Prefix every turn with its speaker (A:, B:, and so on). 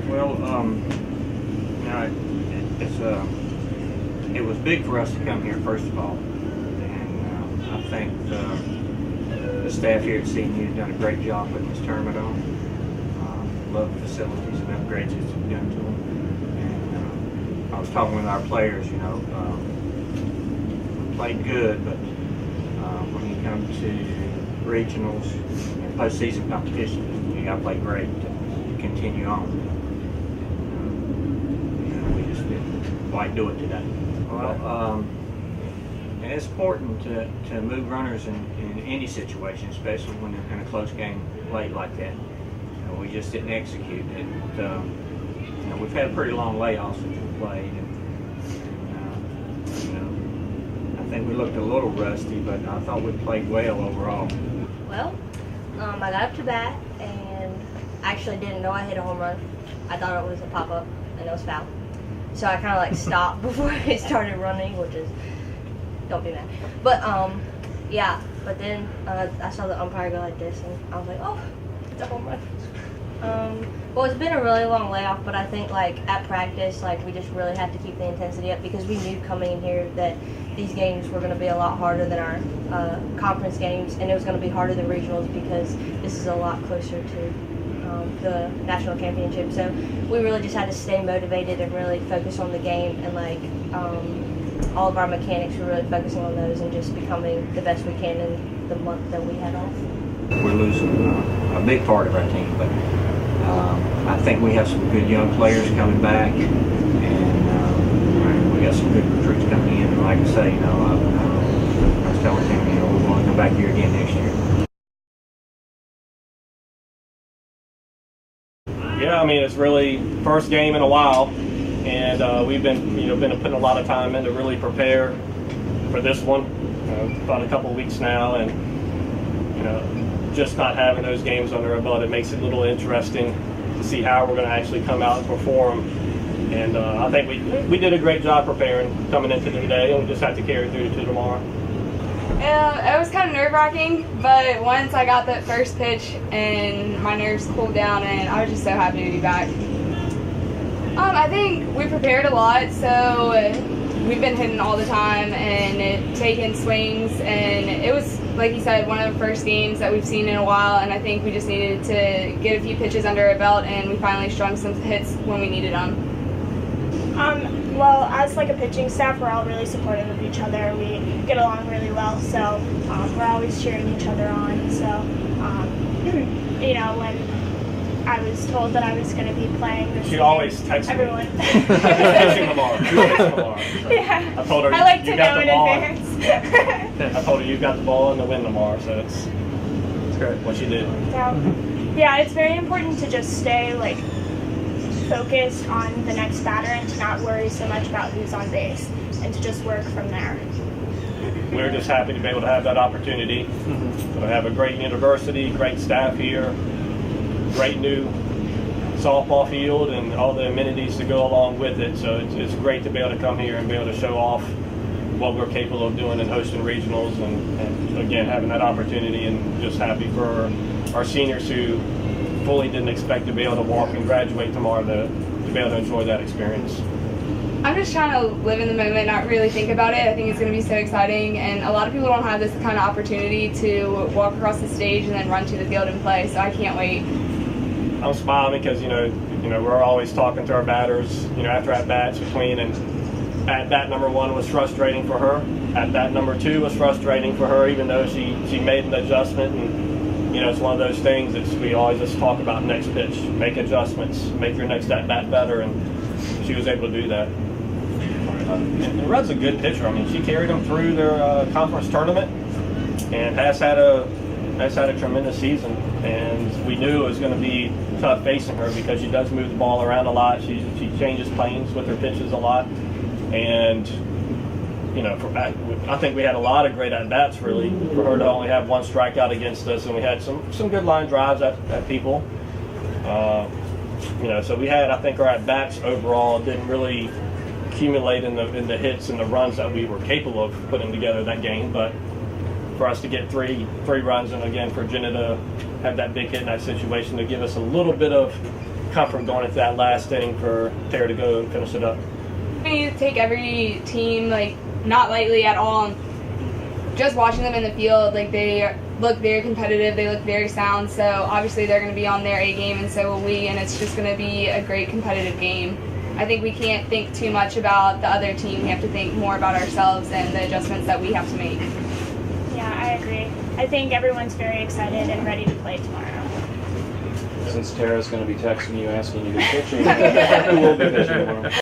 A: Well, it was big for us to come here, first of all, and I think the staff here at CNU has done a great job putting this tournament on. Love the facilities and upgrades that you've done to them. And I was talking with our players, we played good, but when you come to regionals and postseason competition, you got to play great to continue on. We just didn't quite do it today. Well, and it's important to move runners in any situation, especially when in a close game late like that. We just didn't execute it. We've had pretty long layoffs since we played, and I think we looked a little rusty, but I thought we played well overall.
B: Well, I got up to bat, and I actually didn't know I hit a home run. I thought it was a pop-up, and it was foul. So I kind of stopped before I started running, which is, don't be mad. But yeah, but then I saw the umpire go like this, and I was like, oh, it's a home run. Well, it's been a really long layoff, but I think at practice, we just really had to keep the intensity up because we knew coming in here that these games were going to be a lot harder than our conference games, and it was going to be harder than regionals because this is a lot closer to the national championship. So we really just had to stay motivated and really focus on the game, and all of our mechanics were really focusing on those and just becoming the best we can in the month that we had off.
A: We're losing a big part of our team, but I think we have some good young players coming back, and we got some good recruits coming in. And like I say, I was telling him, we want to come back here again next year.
C: Yeah, it's really first game in a while, and we've been putting a lot of time in to really prepare for this one. About a couple of weeks now, and just not having those games under our belt, it makes it a little interesting to see how we're going to actually come out and perform. And I think we did a great job preparing coming into today, and we just have to carry through to tomorrow.
D: It was kind of nerve-wracking, but once I got that first pitch and my nerves cooled down, and I was just so happy to be back. I think we prepared a lot, so we've been hitting all the time and taking swings, and it was, like you said, one of the first games that we've seen in a while, and I think we just needed to get a few pitches under our belt, and we finally strung some hits when we needed them.
E: Well, as a pitching staff, we're all really supportive of each other. We get along really well, so we're always cheering each other on. So, when I was told that I was going to be playing this
C: She always texts
E: everyone.
C: me. Who's pitching tomorrow?
E: Yeah.
C: I told her
E: I like
C: you
E: to
C: got
E: know
C: the
E: in
C: ball.
E: advance.
C: I told her you got the ball and the win tomorrow, so it's great what she did.
E: So, yeah, it's very important to just stay focused on the next batter and to not worry so much about who's on base and to just work from there.
C: We're just happy to be able to have that opportunity. We have a great university, great staff here, great new softball field, and all the amenities to go along with it. So it's great to be able to come here and be able to show off what we're capable of doing and hosting regionals, and again having that opportunity, and just happy for our seniors who fully didn't expect to be able to walk and graduate tomorrow to be able to enjoy that experience.
D: I'm just trying to live in the moment, not really think about it. I think it's going to be so exciting, and a lot of people don't have this kind of opportunity to walk across the stage and then run to the field and play, so I can't wait.
C: I'm smiling because we're always talking to our batters after at bats between, and at bat number 1 was frustrating for her. At bat number 2 was frustrating for her, even though she made an adjustment. And it's one of those things that we always just talk about next pitch, make adjustments, make your next at bat better, and she was able to do that. And Red's a good pitcher. She carried them through their conference tournament and has had a tremendous season. And we knew it was going to be tough facing her because she does move the ball around a lot. She changes planes with her pitches a lot, and I think we had a lot of great at-bats, really, for her to only have 1 strikeout against us, and we had some good line drives at people. So we had, I think our at-bats overall didn't really accumulate in the hits and the runs that we were capable of putting together that game, but for us to get three runs, and again for Jenna to have that big hit in that situation to give us a little bit of comfort going into that last inning for Tara to go and finish it up.
D: We need to take every team not lightly at all. Just watching them in the field, they look very competitive, they look very sound, so obviously they're going to be on their A game, and so will we, and it's just going to be a great competitive game. I think we can't think too much about the other team. We have to think more about ourselves and the adjustments that we have to make.
E: Yeah, I agree. I think everyone's very excited and ready to play tomorrow.
F: Since Tara's going to be texting you asking you to pitch, who will be pitching tomorrow?